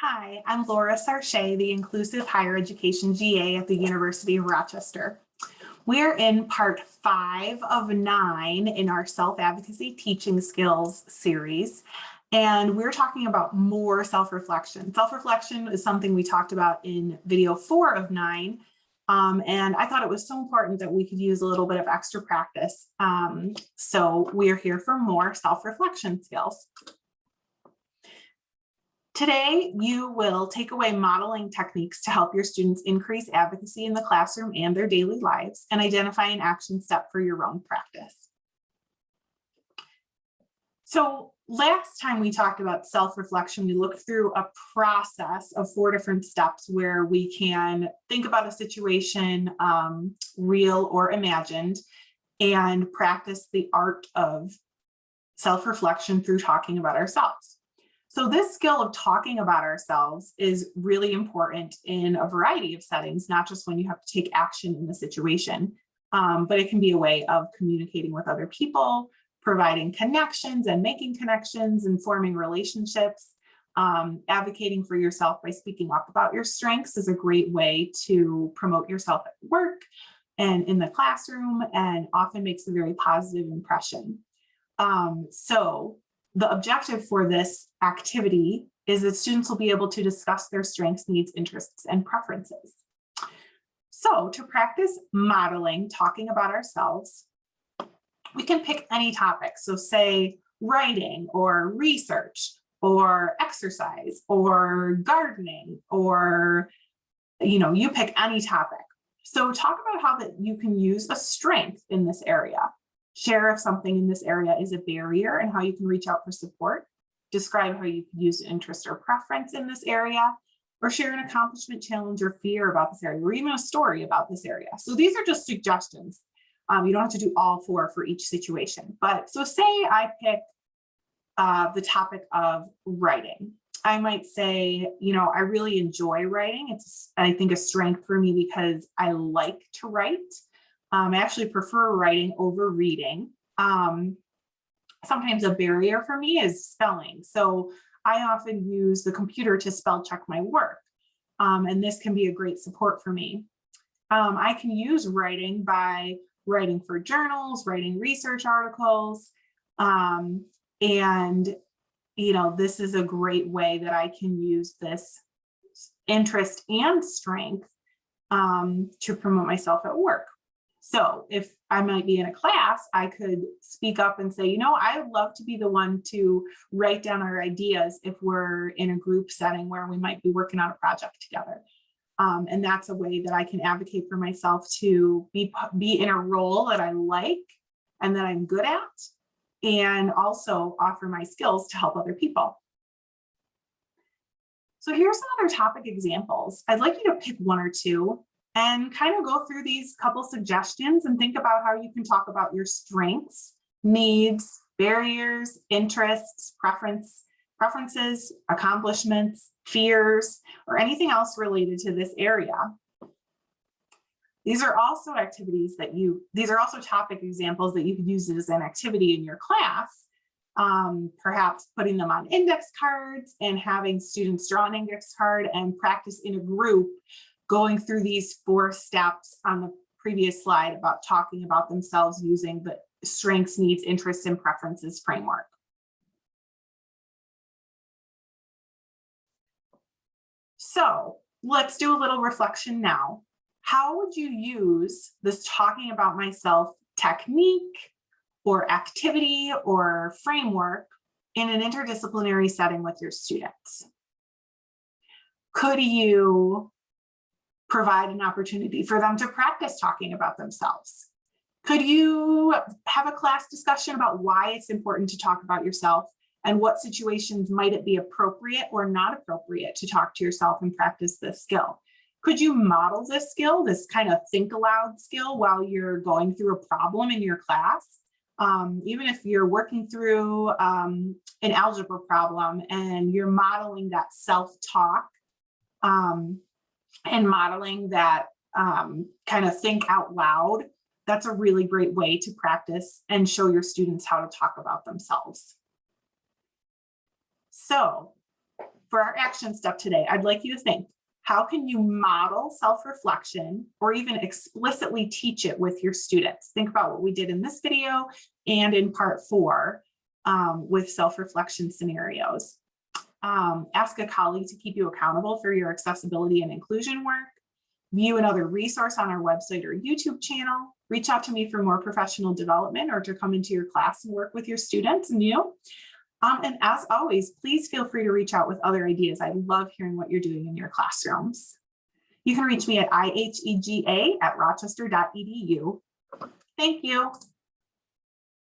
Hi, I'm Laura Sarchet, the Inclusive Higher Education GA at the University of Rochester. We're in part 5 of 9 in our Self-Advocacy Teaching Skills series, and we're talking about more self-reflection. Self-reflection is something we talked about in video 4 of 9, and I thought it was so important that we could use a little bit of extra practice. So we're here for more self-reflection skills. Today, you will take away modeling techniques to help your students increase advocacy in the classroom and their daily lives, and identify an action step for your own practice. So last time we talked about self-reflection, we looked through a process of 4 different steps where we can think about a situation, real or imagined, and practice the art of self-reflection through talking about ourselves. So this skill of talking about ourselves is really important in a variety of settings, not just when you have to take action in the situation, but it can be a way of communicating with other people, providing connections and making connections and forming relationships. Advocating for yourself by speaking up about your strengths is a great way to promote yourself at work and in the classroom, and often makes a very positive impression. So the objective for this activity is that students will be able to discuss their strengths, needs, interests, and preferences. So to practice modeling, talking about ourselves, we can pick any topic. So say writing or research or exercise or gardening, or you pick any topic. So talk about how that you can use a strength in this area. Share if something in this area is a barrier and how you can reach out for support. Describe how you can use interest or preference in this area, or share an accomplishment, challenge, or fear about this area, or even a story about this area. So these are just suggestions. You don't have to do all 4 for each situation. But so say I pick the topic of writing. I might say, I really enjoy writing. It's, I think, a strength for me because I like to write. I actually prefer writing over reading. Sometimes a barrier for me is spelling. So I often use the computer to spell check my work. And this can be a great support for me. I can use writing by writing for journals, writing research articles. And this is a great way that I can use this interest and strength to promote myself at work. So if I might be in a class, I could speak up and say, I would love to be the one to write down our ideas if we're in a group setting where we might be working on a project together. And that's a way that I can advocate for myself to be in a role that I like and that I'm good at, and also offer my skills to help other people. So here's some other topic examples. I'd like you to pick 1 or 2 and kind of go through these couple suggestions and think about how you can talk about your strengths, needs, barriers, interests, preferences, accomplishments, fears, or anything else related to this area. These are also topic examples that you could use as an activity in your class, perhaps putting them on index cards and having students draw an index card and practice in a group, going through these 4 steps on the previous slide about talking about themselves using the strengths, needs, interests, and preferences framework. So let's do a little reflection now. How would you use this talking about myself technique or activity or framework in an interdisciplinary setting with your students? Could you provide an opportunity for them to practice talking about themselves? Could you have a class discussion about why it's important to talk about yourself and what situations might it be appropriate or not appropriate to talk to yourself and practice this skill? Could you model this skill, this kind of think aloud skill, while you're going through a problem in your class? Even if you're working through an algebra problem and you're modeling that self-talk, and modeling that kind of think out loud, that's a really great way to practice and show your students how to talk about themselves. So For our action step today, I'd like you to think, how can you model self-reflection or even explicitly teach it with your students? Think about what we did in this video and in part 4 with self-reflection scenarios. Ask a colleague to keep you accountable for your accessibility and inclusion work. View another resource on our website or YouTube channel. Reach out to me for more professional development or to come into your class and work with your students and you. And as always, please feel free to reach out with other ideas. I love hearing what you're doing in your classrooms. You can reach me at ihega@rochester.edu. Thank you.